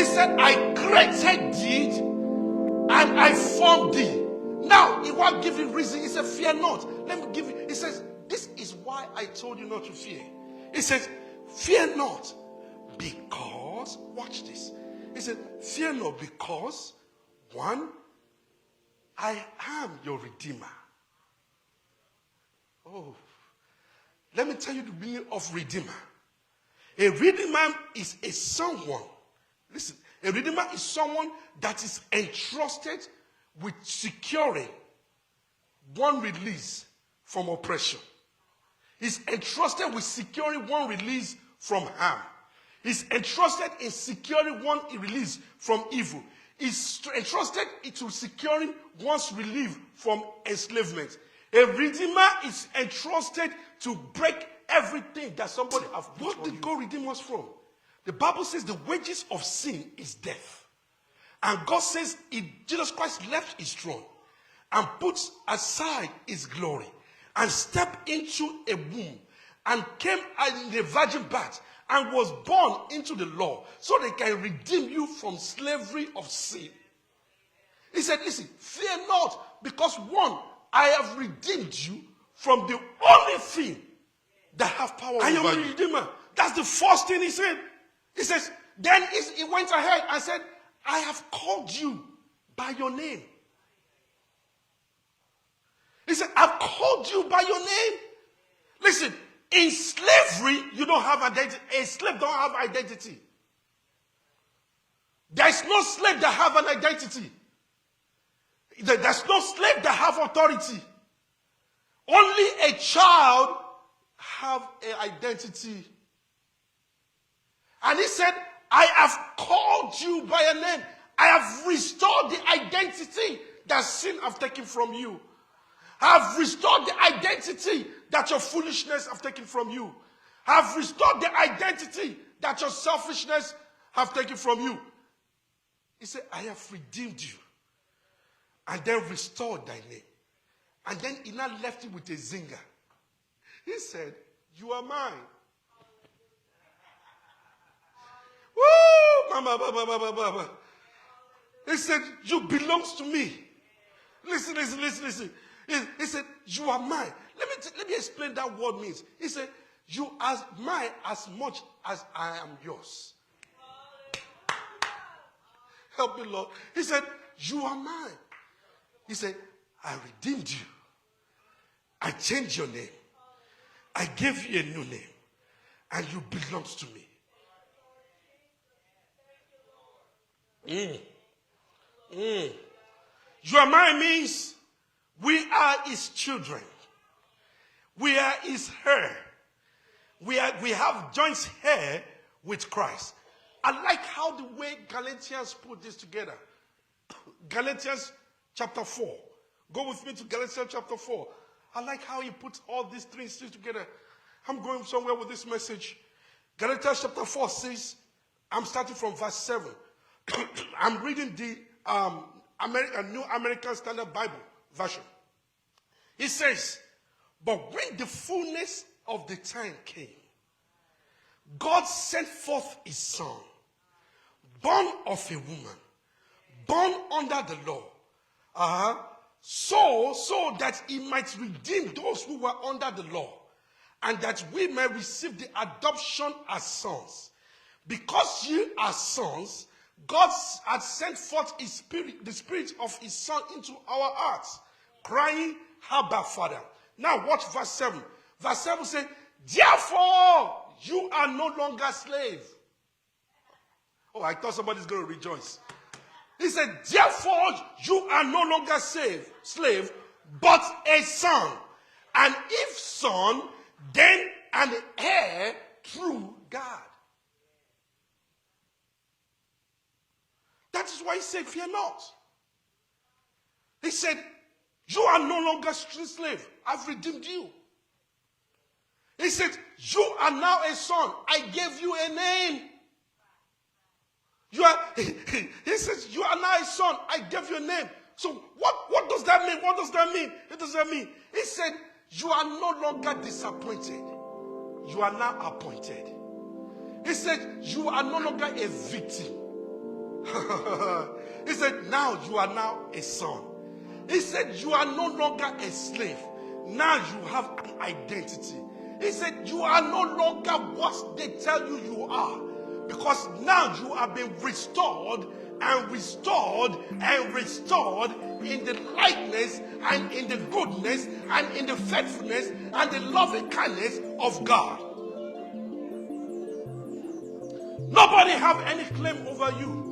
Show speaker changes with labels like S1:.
S1: He said, I created thee and I formed thee. Now, he won't give you reason. He said, fear not. Let me give you. He says, this is why I told you not to fear. He says, fear not because, watch this. He said, fear not because, one, I am your Redeemer. Oh, let me tell you the meaning of Redeemer. A Redeemer is a someone. Listen, a Redeemer is someone that is entrusted with securing one release from oppression. He's entrusted with securing one release from harm. He's entrusted in securing one release from evil. He's entrusted into securing one's relief from enslavement. A Redeemer is entrusted to break everything that somebody has put. What did God redeem us from? The Bible says the wages of sin is death. And God says Jesus Christ left his throne and put aside his glory and stepped into a womb and came in a virgin birth and was born into the law so they can redeem you from slavery of sin. He said, listen, fear not, because one, I have redeemed you from the only thing that have power over you. I am the Redeemer. That's the first thing he said. He says, then he went ahead and said, I have called you by your name. He said, I've called you by your name. Listen, in slavery, you don't have identity. A slave don't have identity. There's no slave that have an identity. There's no slave that have authority. Only a child have an identity. And he said, I have called you by a name. I have restored the identity that sin have taken from you. I have restored the identity that your foolishness have taken from you. I have restored the identity that your selfishness have taken from you. He said, I have redeemed you. And then restored thy name. And then he now left it with a zinger. He said, you are mine. Woo! Mama. He said, you belongs to me. Listen. He said, you are mine. Let me explain that word means. He said, you are mine as much as I am yours. Help me, Lord. He said, you are mine. He said, I redeemed you. I changed your name. I gave you a new name. And you belong to me. You are mine means we are his children. We are his heir. We have joint heir with Christ. I like how the way Galatians put this together. Galatians chapter 4. Go with me to Galatians chapter 4. I like how he puts all these three things together. I'm going somewhere with this message. Galatians chapter 4 says, I'm starting from verse 7. I'm reading the New American Standard Bible version. It says, but when the fullness of the time came, God sent forth his son, born of a woman, born under the law, so that he might redeem those who were under the law, and that we may receive the adoption as sons. Because ye are sons, God had sent forth his spirit, the spirit of his son into our hearts, crying, Abba, Father. Now watch verse 7. Verse 7 says, therefore you are no longer slave. Oh, I thought somebody's going to rejoice. He said, therefore you are no longer slave, but a son. And if son, then an heir through God. That is why he said, fear not. He said, you are no longer slave. I've redeemed you. He said, you are now a son. I gave you a name. He says, you are now a son. I gave you a name. So what does that mean? What does that mean? It does that mean? He said, you are no longer disappointed. You are now appointed. He said, you are no longer a victim. He said, now you are now a son. He said, you are no longer a slave. Now you have an identity. He said, you are no longer what they tell you you are. Because now you have been restored and restored and restored in the likeness and in the goodness and in the faithfulness and the loving kindness of God. Nobody have any claim over you.